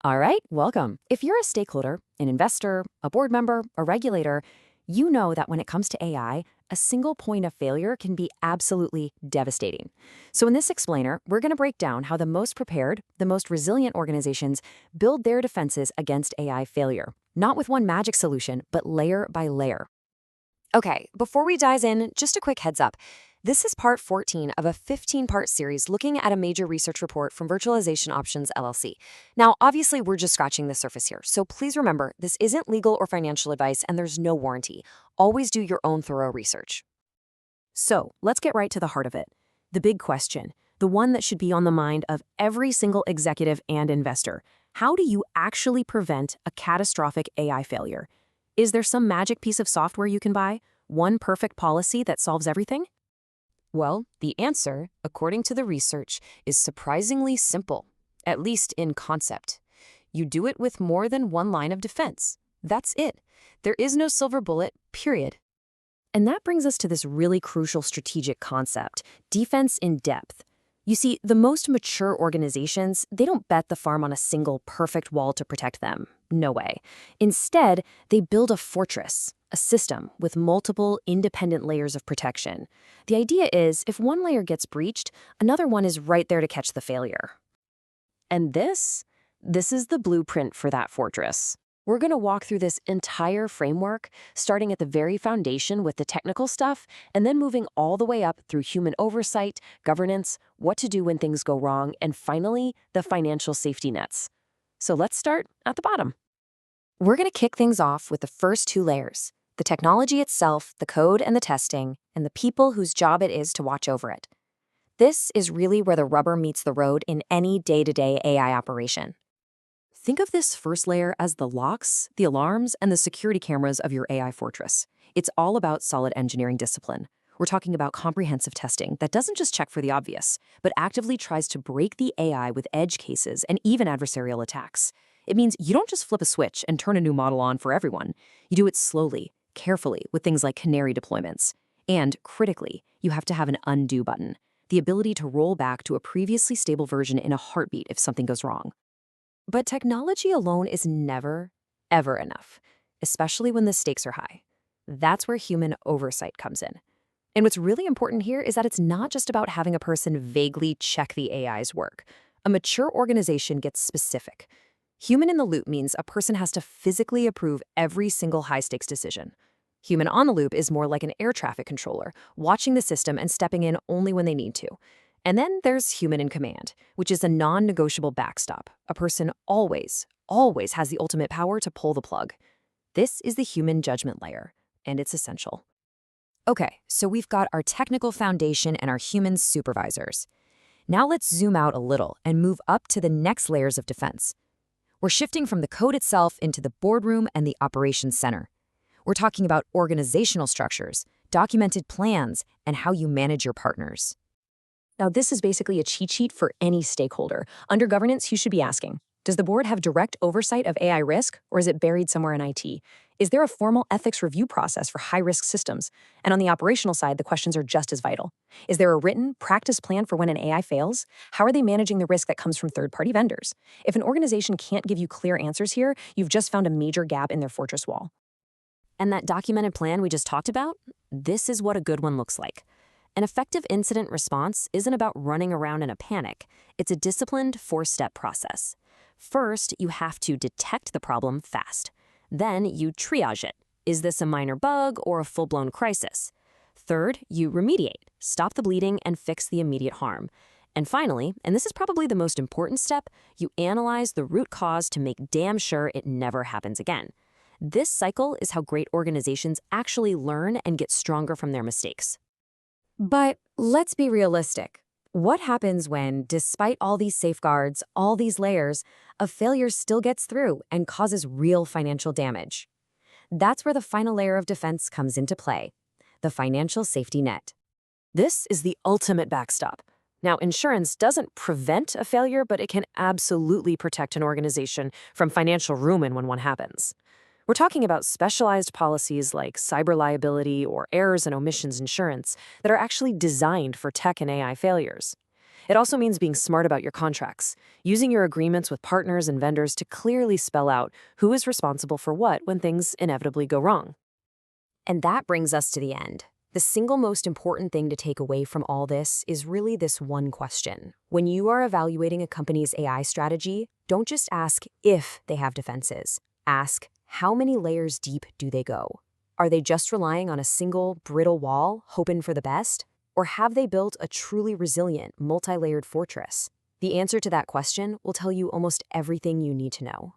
All right, welcome. If you're a stakeholder, an investor, a board member, a regulator, you know that when it comes to AI, a single point of failure can be absolutely devastating. So, in this explainer, we're going to break down how the most prepared, the most resilient organizations build their defenses against AI failure, not with one magic solution, but layer by layer. Okay, before we dive in, just a quick heads up. This is part 14 of a 15-part series looking at a major research report from Virtualization Options LLC. Now, obviously, we're just scratching the surface here, so please remember this isn't legal or financial advice and there's no warranty. Always do your own thorough research. So, let's get right to the heart of it. The big question, the one that should be on the mind of every single executive and investor. How do you actually prevent a catastrophic AI failure? Is there some magic piece of software you can buy? One perfect policy that solves everything? Well, the answer, according to the research, is surprisingly simple, at least in concept. You do it with more than one line of defense. That's it. There is no silver bullet, period. And that brings us to this really crucial strategic concept, defense in depth. You see, the most mature organizations, they don't bet the farm on a single perfect wall to protect them. No way. Instead, they build a fortress, a system with multiple independent layers of protection. The idea is, if one layer gets breached, another one is right there to catch the failure. And this is the blueprint for that fortress. We're going to walk through this entire framework, starting at the very foundation with the technical stuff, and then moving all the way up through human oversight, governance, what to do when things go wrong, and finally, the financial safety nets. So let's start at the bottom. We're going to kick things off with the first two layers, the technology itself, the code and the testing, and the people whose job it is to watch over it. This is really where the rubber meets the road in any day-to-day AI operation. Think of this first layer as the locks, the alarms, and the security cameras of your AI fortress. It's all about solid engineering discipline. We're talking about comprehensive testing that doesn't just check for the obvious, but actively tries to break the AI with edge cases and even adversarial attacks. It means you don't just flip a switch and turn a new model on for everyone. You do it slowly, carefully, with things like canary deployments. And, critically, you have to have an undo button, the ability to roll back to a previously stable version in a heartbeat if something goes wrong. But technology alone is never, ever enough, especially when the stakes are high. That's where human oversight comes in. And what's really important here is that it's not just about having a person vaguely check the AI's work. A mature organization gets specific. Human in the loop means a person has to physically approve every single high-stakes decision. Human on the loop is more like an air traffic controller, watching the system and stepping in only when they need to. And then there's human in command, which is a non-negotiable backstop. A person always has the ultimate power to pull the plug. This is the human judgment layer, and it's essential. Okay, so we've got our technical foundation and our human supervisors. Now let's zoom out a little and move up to the next layers of defense. We're shifting from the code itself into the boardroom and the operations center. We're talking about organizational structures, documented plans, and how you manage your partners. Now, this is basically a cheat sheet for any stakeholder. Under governance, you should be asking, does the board have direct oversight of AI risk, or is it buried somewhere in IT? Is there a formal ethics review process for high-risk systems? And on the operational side, the questions are just as vital. Is there a written practice plan for when an AI fails? How are they managing the risk that comes from third-party vendors? If an organization can't give you clear answers here, you've just found a major gap in their fortress wall. And that documented plan we just talked about? This is what a good one looks like. An effective incident response isn't about running around in a panic. It's a disciplined four-step process. First, you have to detect the problem fast. Then you triage it. Is this a minor bug or a full-blown crisis? Third, you remediate, stop the bleeding, and fix the immediate harm. And finally, and this is probably the most important step, you analyze the root cause to make damn sure it never happens again. This cycle is how great organizations actually learn and get stronger from their mistakes. But let's be realistic. What happens when, despite all these safeguards, all these layers, a failure still gets through and causes real financial damage? That's where the final layer of defense comes into play, the financial safety net. This is the ultimate backstop. Now, insurance doesn't prevent a failure, but it can absolutely protect an organization from financial ruin when one happens. We're talking about specialized policies like cyber liability or errors and omissions insurance that are actually designed for tech and AI failures. It also means being smart about your contracts, using your agreements with partners and vendors to clearly spell out who is responsible for what when things inevitably go wrong. And that brings us to the end. The single most important thing to take away from all this is really this one question. When you are evaluating a company's AI strategy, don't just ask if they have defenses. Ask, how many layers deep do they go? Are they just relying on a single, brittle wall, hoping for the best? Or have they built a truly resilient, multi-layered fortress? The answer to that question will tell you almost everything you need to know.